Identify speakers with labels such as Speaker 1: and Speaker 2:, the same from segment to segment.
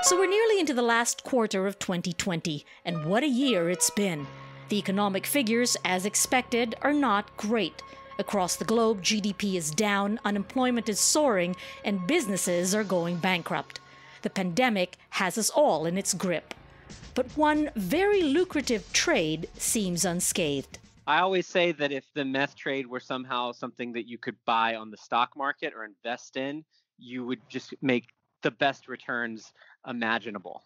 Speaker 1: So we're nearly into the last quarter of 2020, and what a year it's been. The economic figures, as expected, are not great. Across the globe, GDP is down, unemployment is soaring, and businesses are going bankrupt. The pandemic has us all in its grip. But one very lucrative trade seems unscathed.
Speaker 2: I always say that if the meth trade were somehow something that you could buy on the stock market or invest in, you would just make the best returns imaginable.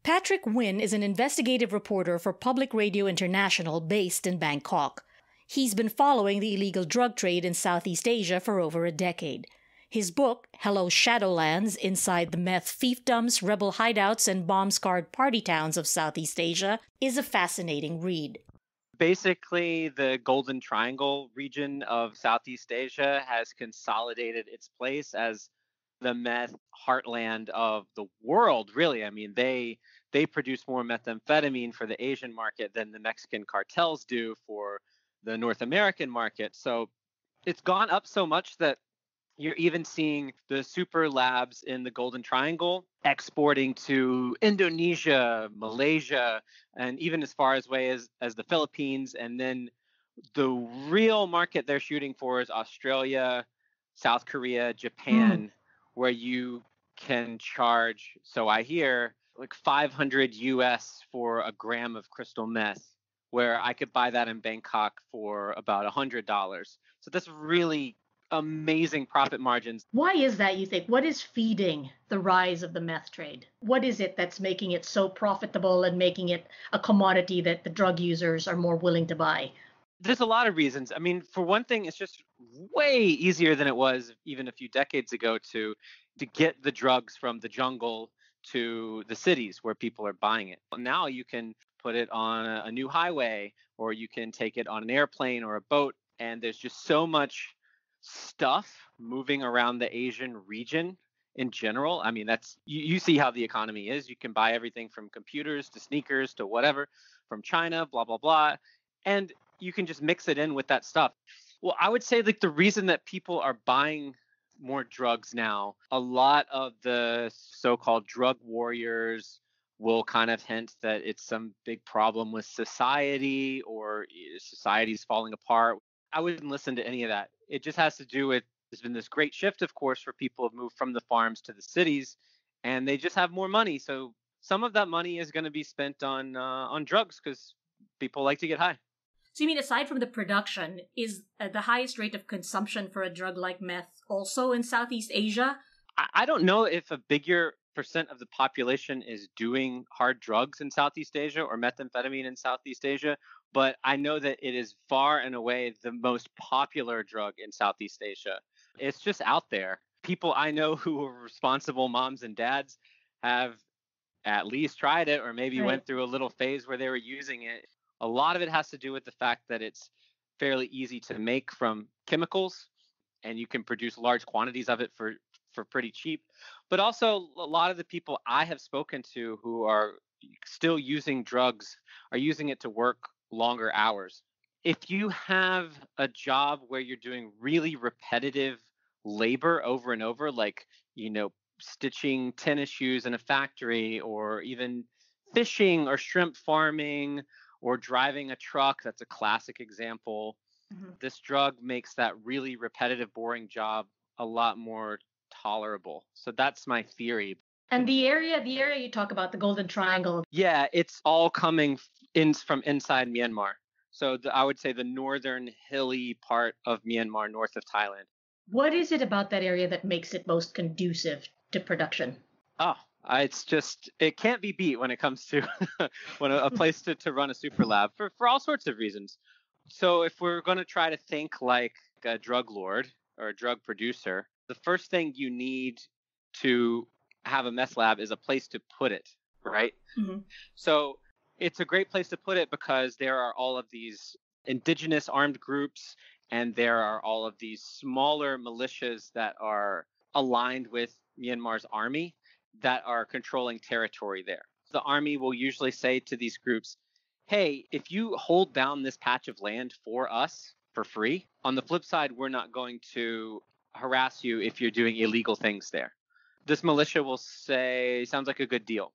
Speaker 1: Patrick Winn is an investigative reporter for Public Radio International based in Bangkok. He's been following the illegal drug trade in Southeast Asia for over a decade. His book, Hello Shadowlands, Inside the Meth Fiefdoms, Rebel Hideouts, and Bomb-Scarred Party Towns of Southeast Asia, is a fascinating read.
Speaker 2: Basically, the Golden Triangle region of Southeast Asia has consolidated its place as the meth heartland of the world, really. I mean, they produce more methamphetamine for the Asian market than the Mexican cartels do for the North American market. So it's gone up so much that you're even seeing the super labs in the Golden Triangle exporting to Indonesia, Malaysia, and even as far away as the Philippines. And then the real market they're shooting for is Australia, South Korea, Japan, where you can charge, so I hear, like 500 US for a gram of crystal meth, where I could buy that in Bangkok for about $100. So that's really amazing profit margins.
Speaker 3: Why is that, you think? What is feeding the rise of the meth trade? What is it that's making it so profitable and making it a commodity that the drug users are more willing to buy?
Speaker 2: There's a lot of reasons. I mean, for one thing, it's just way easier than it was even a few decades ago to get the drugs from the jungle to the cities where people are buying it. Now you can put it on a new highway, or you can take it on an airplane or a boat, and there's just so much stuff moving around the Asian region in general. I mean, that's you see how the economy is. You can buy everything from computers to sneakers to whatever from China, blah, blah, blah. And you can just mix it in with that stuff. Well, I would say like the reason that people are buying more drugs now, a lot of the so-called drug warriors will kind of hint that it's some big problem with society or society's falling apart. I wouldn't listen to any of that. It just has to do with, there's been this great shift, of course, where people have moved from the farms to the cities, and they just have more money. So some of that money is going to be spent on drugs because people like to get high.
Speaker 3: So you mean aside from the production, is the highest rate of consumption for a drug like meth also in Southeast Asia?
Speaker 2: I don't know if a bigger percent of the population is doing hard drugs in Southeast Asia or methamphetamine in Southeast Asia, but I know that it is far and away the most popular drug in Southeast Asia. It's just out there. People I know who are responsible moms and dads have at least tried it, or maybe went through a little phase where they were using it. A lot of it has to do with the fact that it's fairly easy to make from chemicals, and you can produce large quantities of it for pretty cheap. But also, a lot of the people I have spoken to who are still using drugs are using it to work longer hours. If you have a job where you're doing really repetitive labor over and over, like, stitching tennis shoes in a factory, or even fishing or shrimp farming, or driving a truck, that's a classic example. This drug makes that really repetitive, boring job a lot more tolerable. So that's my theory.
Speaker 3: And the area you talk about, the Golden Triangle.
Speaker 2: Yeah, it's all coming from inside Myanmar. So I would say the northern hilly part of Myanmar, north of Thailand.
Speaker 3: What is it about that area that makes it most conducive to production?
Speaker 2: It's just, it can't be beat when it comes to when a place to run a super lab for all sorts of reasons. So if we're going to try to think like a drug lord or a drug producer, the first thing you need to have a meth lab is a place to put it, right? So it's a great place to put it because there are all of these indigenous armed groups, and there are all of these smaller militias that are aligned with Myanmar's army that are controlling territory there. The army will usually say to these groups, hey, if you hold down this patch of land for us for free, on the flip side, we're not going to harass you if you're doing illegal things there. This militia will say, sounds like a good deal.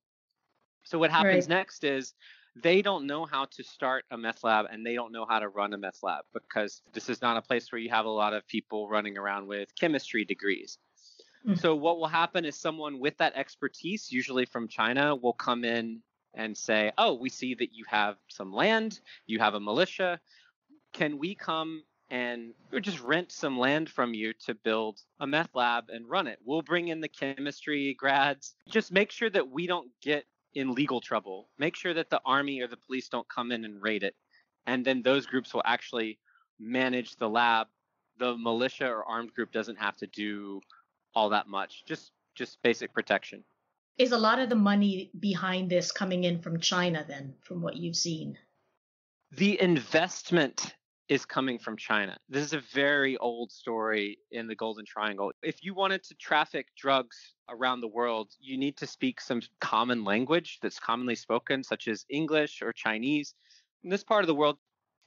Speaker 2: So what happens next is they don't know how to start a meth lab and they don't know how to run a meth lab because this is not a place where you have a lot of people running around with chemistry degrees. So what will happen is someone with that expertise, usually from China, will come in and say, oh, we see that you have some land, you have a militia. Can we come and just rent some land from you to build a meth lab and run it? We'll bring in the chemistry grads. Just make sure that we don't get in legal trouble. Make sure that the army or the police don't come in and raid it. And then those groups will actually manage the lab. The militia or armed group doesn't have to do all that much. Just basic protection.
Speaker 3: Is a lot of the money behind this coming in from China then, from what you've seen?
Speaker 2: The investment is coming from China. This is a very old story in the Golden Triangle. If you wanted to traffic drugs around the world, you need to speak some common language that's commonly spoken, such as English or Chinese. In this part of the world,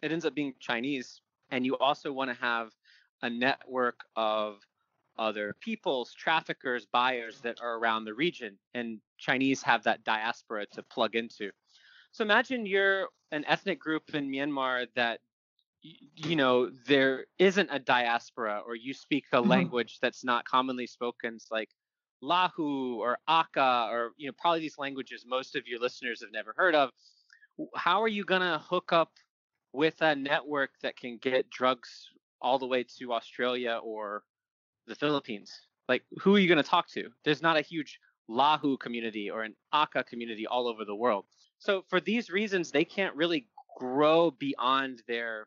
Speaker 2: it ends up being Chinese. And you also want to have a network of other peoples, traffickers, buyers that are around the region. And Chinese have that diaspora to plug into. So imagine you're an ethnic group in Myanmar that there isn't a diaspora, or you speak a language that's not commonly spoken, like Lahu or Aka, or probably these languages most of your listeners have never heard of. How are you going to hook up with a network that can get drugs all the way to Australia or the Philippines? Like, who are you going to talk to? There's not a huge Lahu community or an Aka community all over the world. So for these reasons, they can't really grow beyond their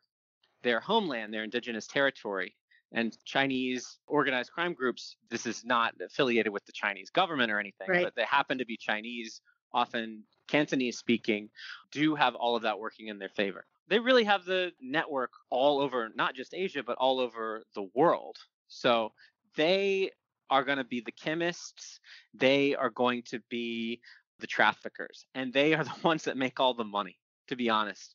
Speaker 2: homeland, their indigenous territory. And Chinese organized crime groups, this is not affiliated with the Chinese government or anything, but they happen to be Chinese, often Cantonese speaking, do have all of that working in their favor. They really have the network all over, not just Asia, but all over the world. So they are going to be the chemists. They are going to be the traffickers. And they are the ones that make all the money, to be honest.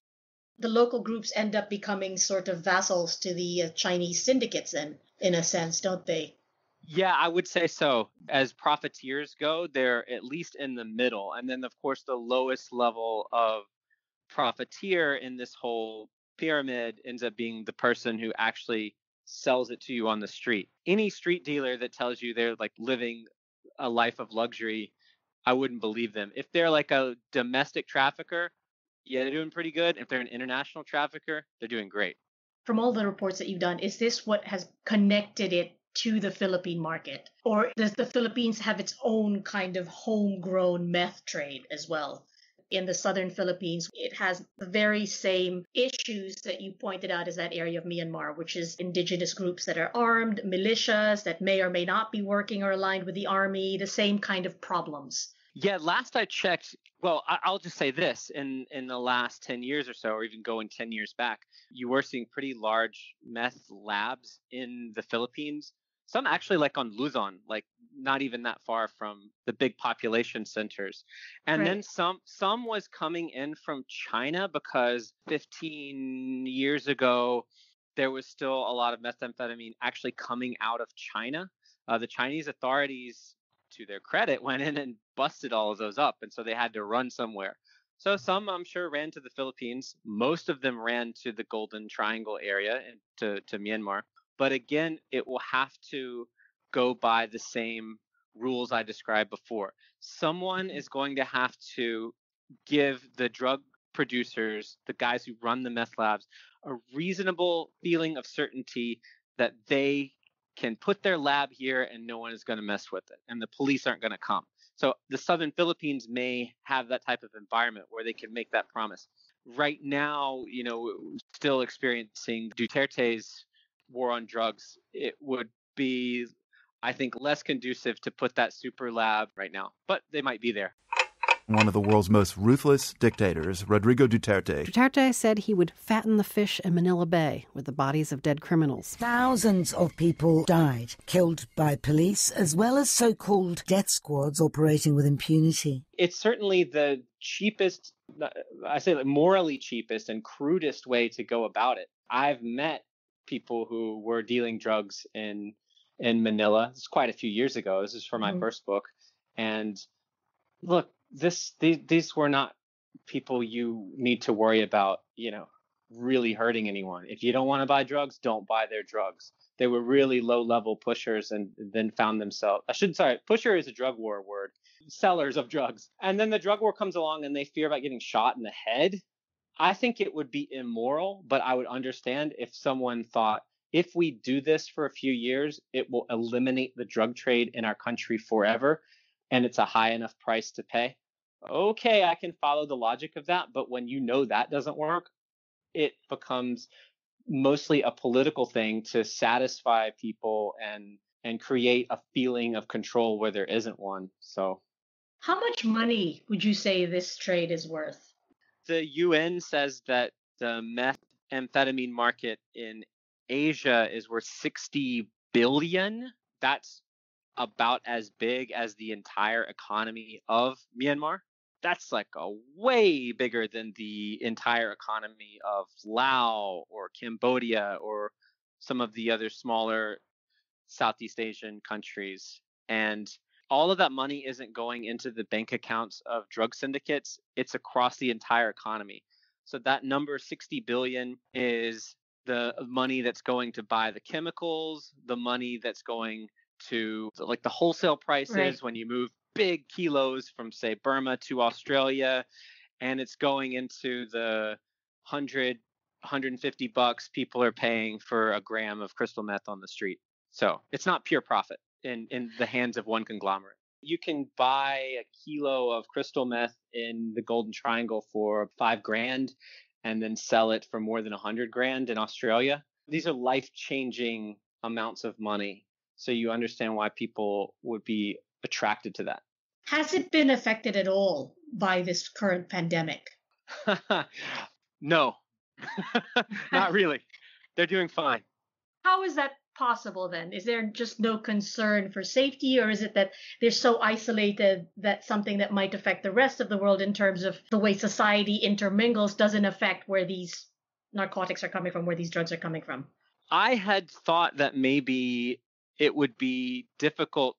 Speaker 3: The local groups end up becoming sort of vassals to the Chinese syndicates then, in a sense, don't they?
Speaker 2: Yeah, I would say so. As profiteers go, they're at least in the middle. And then, of course, the lowest level of profiteer in this whole pyramid ends up being the person who actually sells it to you on the street. Any street dealer that tells you they're like living a life of luxury, I wouldn't believe them. If they're like a domestic trafficker, yeah, they're doing pretty good. If they're an international trafficker, they're doing great.
Speaker 3: From all the reports that you've done, is this what has connected it to the Philippine market? Or does the Philippines have its own kind of homegrown meth trade as well? In the southern Philippines, it has the very same issues that you pointed out as that area of Myanmar, which is indigenous groups that are armed, militias that may or may not be working or aligned with the army, the same kind of problems.
Speaker 2: Yeah, last I checked, well, I'll just say this, in the last 10 years or so, or even going 10 years back, you were seeing pretty large meth labs in the Philippines. Some actually like on Luzon, like not even that far from the big population centers. And then some was coming in from China because 15 years ago, there was still a lot of methamphetamine actually coming out of China. The Chinese authorities, to their credit, went in and busted all of those up. And so they had to run somewhere. So some, I'm sure, ran to the Philippines. Most of them ran to the Golden Triangle area and to Myanmar. But again, it will have to go by the same rules I described before. Someone is going to have to give the drug producers, the guys who run the meth labs, a reasonable feeling of certainty that they can put their lab here and no one is going to mess with it and the police aren't going to come. So the southern Philippines may have that type of environment where they can make that promise. Right now, still experiencing Duterte's war on drugs, it would be, I think, less conducive to put that super lab right now, but they might be there.
Speaker 4: One of the world's most ruthless dictators, Rodrigo Duterte.
Speaker 5: Duterte said he would fatten the fish in Manila Bay with the bodies of dead criminals.
Speaker 6: Thousands of people died, killed by police, as well as so-called death squads operating with impunity.
Speaker 2: It's certainly the cheapest, I say like morally cheapest and crudest way to go about it. I've met people who were dealing drugs in in Manila. It's quite a few years ago. This is for my first book. And look, these were not people you need to worry about, really hurting anyone. If you don't want to buy drugs, don't buy their drugs. They were really low-level pushers and then found themselves, pusher is a drug war word, sellers of drugs. And then the drug war comes along and they fear about getting shot in the head. I think it would be immoral, but I would understand if someone thought, if we do this for a few years, it will eliminate the drug trade in our country forever, and it's a high enough price to pay. Okay, I can follow the logic of that, but when that doesn't work, it becomes mostly a political thing to satisfy people and create a feeling of control where there isn't one. So,
Speaker 3: how much money would you say this trade is worth?
Speaker 2: The UN says that the methamphetamine market in Asia is worth 60 billion. That's about as big as the entire economy of Myanmar. That's like a way bigger than the entire economy of Laos or Cambodia or some of the other smaller Southeast Asian countries. And all of that money isn't going into the bank accounts of drug syndicates. It's across the entire economy. So that number 60 billion is the money that's going to buy the chemicals, the money that's going to like the wholesale prices when you move big kilos from, say, Burma to Australia, and it's going into the $150 people are paying for a gram of crystal meth on the street. So it's not pure profit in the hands of one conglomerate. You can buy a kilo of crystal meth in the Golden Triangle for $5,000 and then sell it for more than $100,000 in Australia. These are life-changing amounts of money. So you understand why people would be attracted to that.
Speaker 3: Has it been affected at all by this current pandemic?
Speaker 2: No, not really. They're doing fine.
Speaker 3: How is that possible then? Is there just no concern for safety, or is it that they're so isolated that something that might affect the rest of the world in terms of the way society intermingles doesn't affect where these narcotics are coming from, where these drugs are coming from?
Speaker 2: I had thought that maybe it would be difficult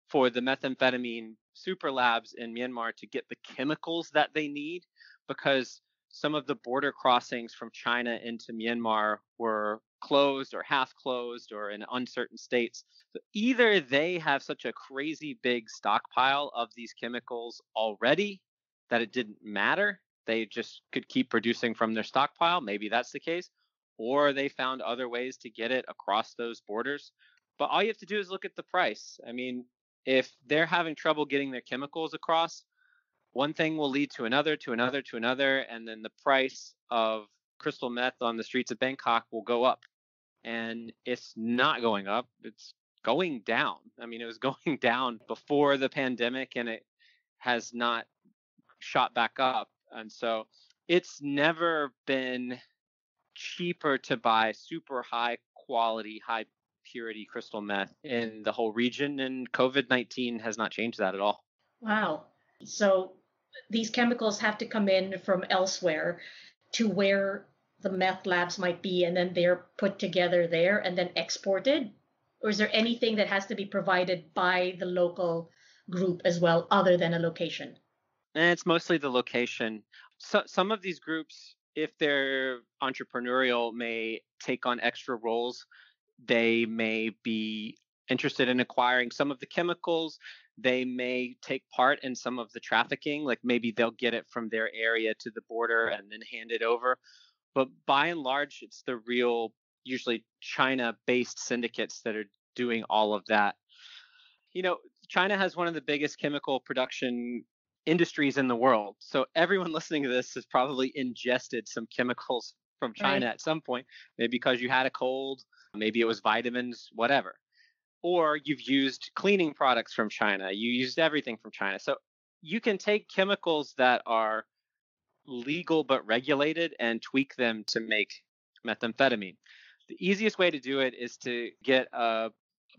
Speaker 2: for the methamphetamine super labs in Myanmar to get the chemicals that they need, because some of the border crossings from China into Myanmar were closed or half closed or in uncertain states. So either they have such a crazy big stockpile of these chemicals already that it didn't matter. They just could keep producing from their stockpile. Maybe that's the case. Or they found other ways to get it across those borders. But all you have to do is look at the price. I mean, if they're having trouble getting their chemicals across, one thing will lead to another, to another, to another, and then the price of crystal meth on the streets of Bangkok will go up. And it's not going up, it's going down. I mean, it was going down before the pandemic, and it has not shot back up. And so it's never been cheaper to buy super high quality, high purity crystal meth in the whole region, and COVID-19 has not changed that at all.
Speaker 3: Wow. So these chemicals have to come in from elsewhere to where the meth labs might be, and then they're put together there and then exported? Or is there anything that has to be provided by the local group as well, other than a location?
Speaker 2: And it's mostly the location. So some of these groups, if they're entrepreneurial, may take on extra roles. They may be interested in acquiring some of the chemicals. They may take part in some of the trafficking, like maybe they'll get it from their area to the border and then hand it over. But by and large, it's the real, usually China-based syndicates that are doing all of that. China has one of the biggest chemical production industries in the world. So everyone listening to this has probably ingested some chemicals from China at some point, maybe because you had a cold, maybe it was vitamins, whatever. Or you've used cleaning products from China. You used everything from China. So you can take chemicals that are legal but regulated and tweak them to make methamphetamine. The easiest way to do it is to get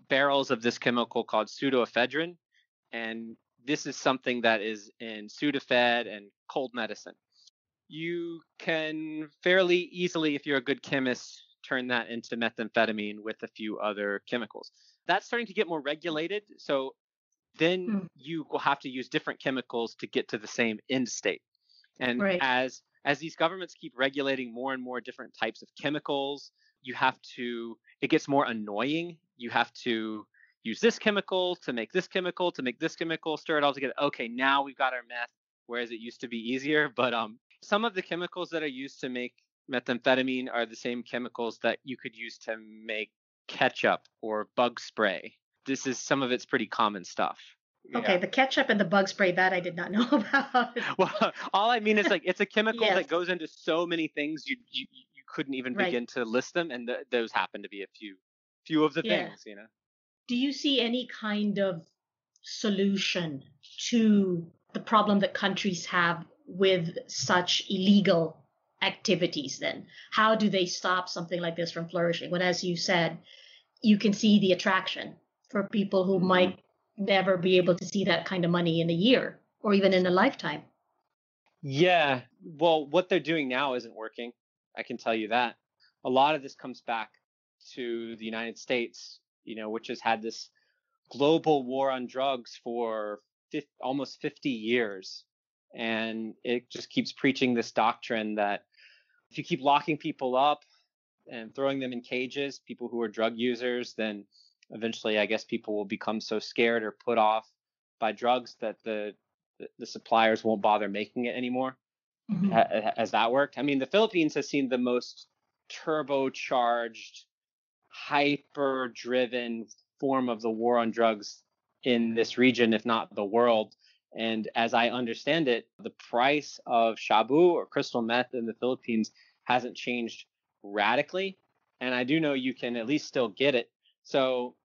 Speaker 2: barrels of this chemical called pseudoephedrine, and this is something that is in Sudafed and cold medicine. You can fairly easily, if you're a good chemist, turn that into methamphetamine with a few other chemicals. That's starting to get more regulated. So then you will have to use different chemicals to get to the same end state. And
Speaker 3: Right.
Speaker 2: as these governments keep regulating more and more different types of chemicals, it gets more annoying. You have to use this chemical to make this chemical to make this chemical, stir it all together. Okay, now we've got our meth, whereas it used to be easier. But some of the chemicals that are used to make methamphetamine are the same chemicals that you could use to make ketchup or bug spray. Some of it's pretty common stuff.
Speaker 3: Okay, the ketchup and the bug spray, that I did not know about.
Speaker 2: Well, all I mean is like it's a chemical
Speaker 3: Yes.
Speaker 2: that goes into so many things you couldn't even
Speaker 3: Right.
Speaker 2: begin to list them, and those happen to be a few of the
Speaker 3: Yeah.
Speaker 2: things, you know.
Speaker 3: Do you see any kind of solution to the problem that countries have with such illegal activities then? How do they stop something like this from flourishing when, as you said, you can see the attraction for people who might never be able to see that kind of money in a year or even in a lifetime?
Speaker 2: Yeah, well, what they're doing now isn't working. I can tell you that. A lot of this comes back to the United States, which has had this global war on drugs for almost 50 years. And it just keeps preaching this doctrine that if you keep locking people up and throwing them in cages, people who are drug users, then eventually I guess people will become so scared or put off by drugs that the suppliers won't bother making it anymore. Has that worked? I mean, the Philippines has seen the most turbocharged, hyper-driven form of the war on drugs in this region, if not the world. And as I understand it, the price of shabu or crystal meth in the Philippines hasn't changed radically. And I do know you can at least still get it. So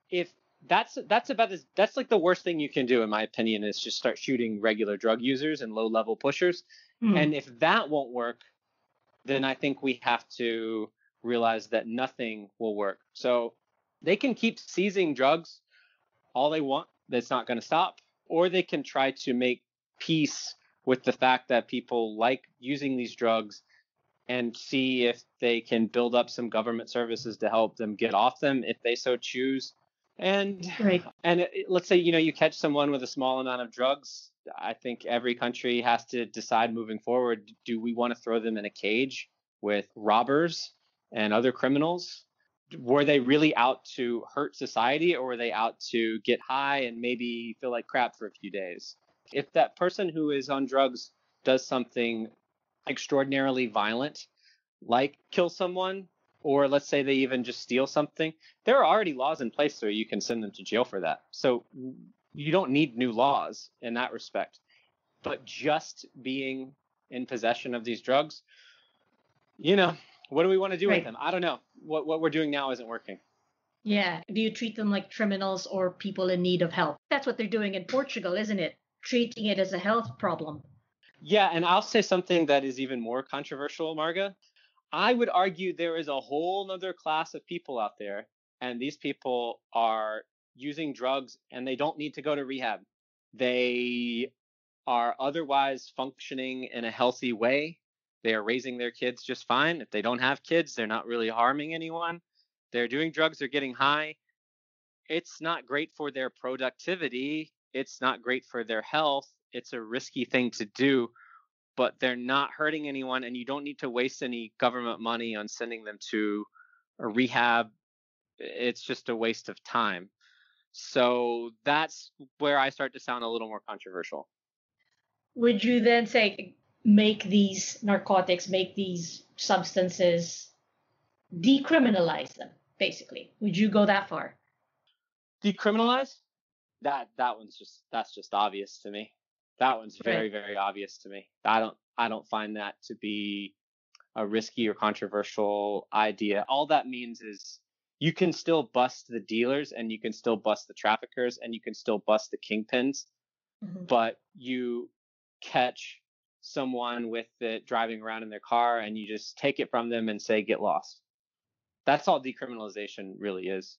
Speaker 2: if that's like the worst thing you can do, in my opinion, is just start shooting regular drug users and low-level pushers. And if that won't work, then I think we have to realize that nothing will work. So they can keep seizing drugs all they want. That's not going to stop. Or they can try to make peace with the fact that people like using these drugs and see if they can build up some government services to help them get off them if they so choose. And let's say, you catch someone with a small amount of drugs. I think every country has to decide moving forward, do we want to throw them in a cage with robbers and other criminals? Were they really out to hurt society, or were they out to get high and maybe feel like crap for a few days? If that person who is on drugs does something extraordinarily violent, like kill someone, or let's say they even just steal something, there are already laws in place where you can send them to jail for that. So you don't need new laws in that respect. But just being in possession of these drugs, what do we want to do with them? I don't know. What we're doing now isn't working.
Speaker 3: Yeah. Do you treat them like criminals or people in need of help? That's what they're doing in Portugal, isn't it? Treating it as a health problem.
Speaker 2: Yeah, and I'll say something that is even more controversial, Marga. I would argue there is a whole other class of people out there, and these people are using drugs and they don't need to go to rehab. They are otherwise functioning in a healthy way. They are raising their kids just fine. If they don't have kids, they're not really harming anyone. They're doing drugs, they're getting high. It's not great for their productivity. It's not great for their health. It's a risky thing to do, but they're not hurting anyone, and you don't need to waste any government money on sending them to a rehab. It's just a waste of time. So that's where I start to sound a little more controversial.
Speaker 3: Would you then say, make these narcotics, make these substances, decriminalize them, basically? Would you go that far?
Speaker 2: Decriminalize? That's just obvious to me. That one's very, very obvious to me. I don't find that to be a risky or controversial idea. All that means is you can still bust the dealers, and you can still bust the traffickers, and you can still bust the kingpins, but you catch someone with it driving around in their car and you just take it from them and say, get lost. That's all decriminalization really is.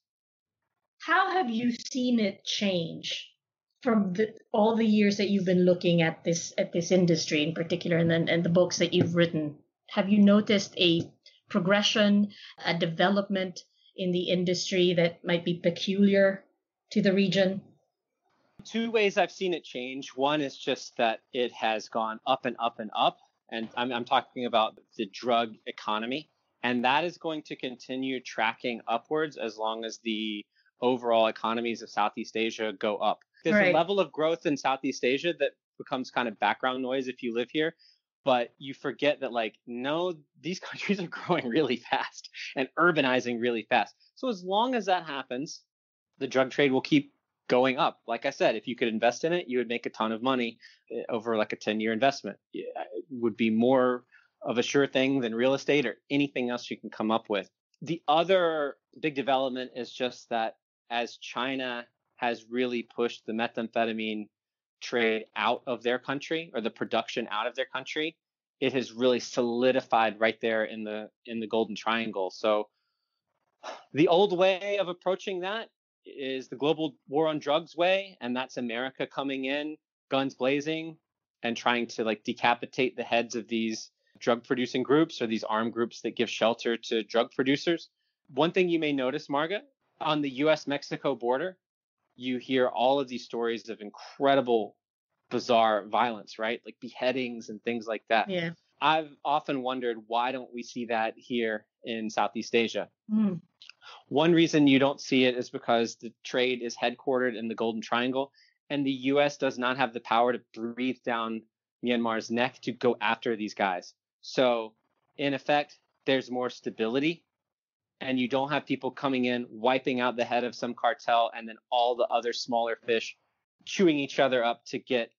Speaker 3: How have you seen it change from all the years that you've been looking at this industry in particular, and the books that you've written? Have you noticed a progression, a development in the industry that might be peculiar to the region?
Speaker 2: Two ways I've seen it change. One is just that it has gone up and up and up. And I'm talking about the drug economy. And that is going to continue tracking upwards as long as the overall economies of Southeast Asia go up. There's a level of growth in Southeast Asia that becomes kind of background noise if you live here. But you forget that, like, no, these countries are growing really fast and urbanizing really fast. So as long as that happens, the drug trade will keep going up. Like I said, if you could invest in it, you would make a ton of money over like a 10-year investment. It would be more of a sure thing than real estate or anything else you can come up with. The other big development is just that as China has really pushed the methamphetamine trade out of their country, or the production out of their country, it has really solidified right there in the Golden Triangle. So the old way of approaching that is the global war on drugs way, and that's America coming in, guns blazing, and trying to like decapitate the heads of these drug producing groups or these armed groups that give shelter to drug producers. One thing you may notice, Marga, on the US-Mexico border, you hear all of these stories of incredible, bizarre violence, right? Like beheadings and things like that.
Speaker 3: Yeah.
Speaker 2: I've often wondered, why don't we see that here in Southeast Asia? One reason you don't see it is because the trade is headquartered in the Golden Triangle, and the US does not have the power to breathe down Myanmar's neck to go after these guys. So in effect, there's more stability, and you don't have people coming in, wiping out the head of some cartel, and then all the other smaller fish chewing each other up to get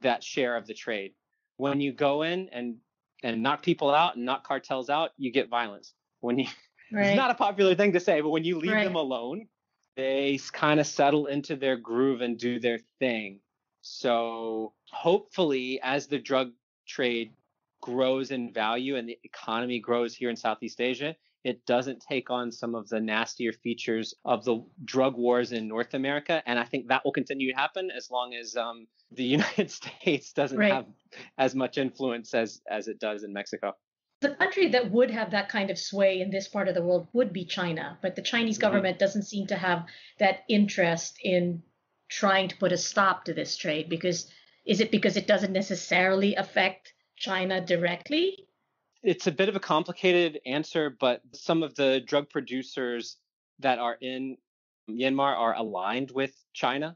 Speaker 2: that share of the trade. When you go in and knock people out and knock cartels out, you get violence. When you It's not a popular thing to say, but when you leave them alone, they kind of settle into their groove and do their thing. So hopefully, as the drug trade grows in value and the economy grows here in Southeast Asia, it doesn't take on some of the nastier features of the drug wars in North America. And I think that will continue to happen as long as the United States doesn't have as much influence as it does in Mexico.
Speaker 3: The country that would have that kind of sway in this part of the world would be China, but the Chinese government doesn't seem to have that interest in trying to put a stop to this trade. Is it because it doesn't necessarily affect China directly?
Speaker 2: It's a bit of a complicated answer, but some of the drug producers that are in Myanmar are aligned with China.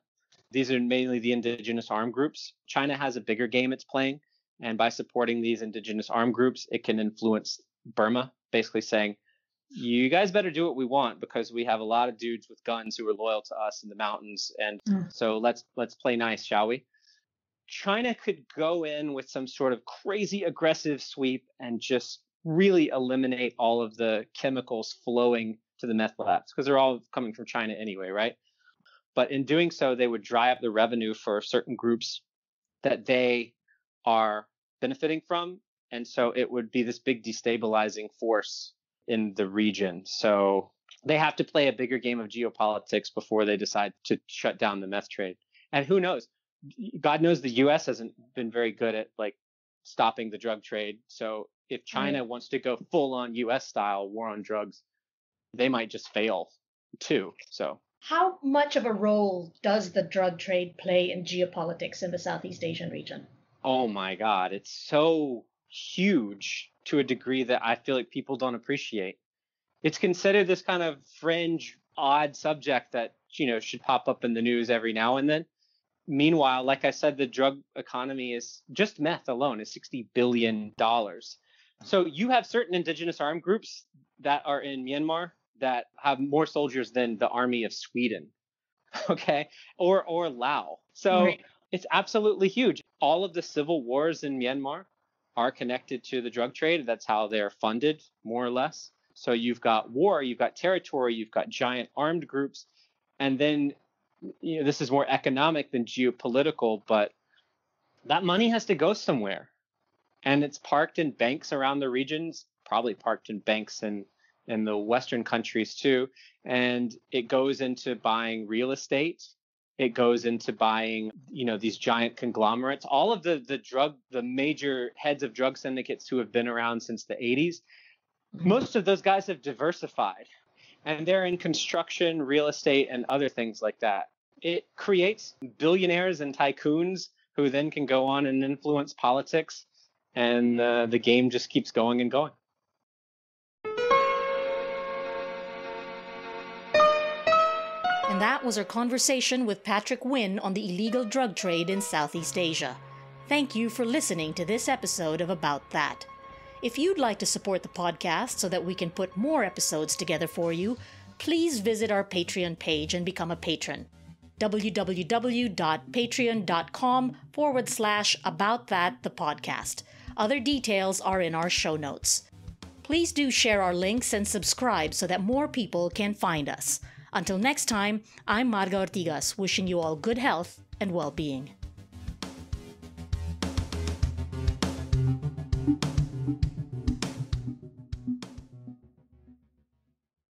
Speaker 2: These are mainly the indigenous armed groups. China has a bigger game it's playing. And by supporting these indigenous armed groups, it can influence Burma, basically saying, you guys better do what we want because we have a lot of dudes with guns who are loyal to us in the mountains. And so let's play nice, shall we? China could go in with some sort of crazy aggressive sweep and just really eliminate all of the chemicals flowing to the meth labs because they're all coming from China anyway, right? But in doing so, they would dry up the revenue for certain groups that they are benefiting from. And so it would be this big destabilizing force in the region. So they have to play a bigger game of geopolitics before they decide to shut down the meth trade. And who knows? God knows the US hasn't been very good at like stopping the drug trade. So if China wants to go full on US style war on drugs, they might just fail too. So
Speaker 3: how much of a role does the drug trade play in geopolitics in the Southeast Asian region?
Speaker 2: Oh my God, it's so huge to a degree that I feel like people don't appreciate. It's considered this kind of fringe, odd subject that, should pop up in the news every now and then. Meanwhile, like I said, the drug economy is just meth alone is $60 billion. So you have certain indigenous armed groups that are in Myanmar that have more soldiers than the army of Sweden, okay, or Laos. So it's absolutely huge. All of the civil wars in Myanmar are connected to the drug trade. That's how they're funded, more or less. So you've got war, you've got territory, you've got giant armed groups. And then, this is more economic than geopolitical, but that money has to go somewhere. And it's parked in banks around the regions, probably parked in banks in the Western countries too. And it goes into buying real estate. It goes into buying, these giant conglomerates. All of the major heads of drug syndicates who have been around since the 80s, Most of those guys have diversified, and they're in construction, real estate, and other things like that. It creates billionaires and tycoons who then can go on and influence politics, and the game just keeps going and going.
Speaker 1: And that was our conversation with Patrick Winn on the illegal drug trade in Southeast Asia. Thank you for listening to this episode of About That. If you'd like to support the podcast so that we can put more episodes together for you, please visit our Patreon page and become a patron. www.patreon.com/aboutthatthepodcast. Other details are in our show notes. Please do share our links and subscribe so that more people can find us. Until next time, I'm Marga Ortigas, wishing you all good health and well-being.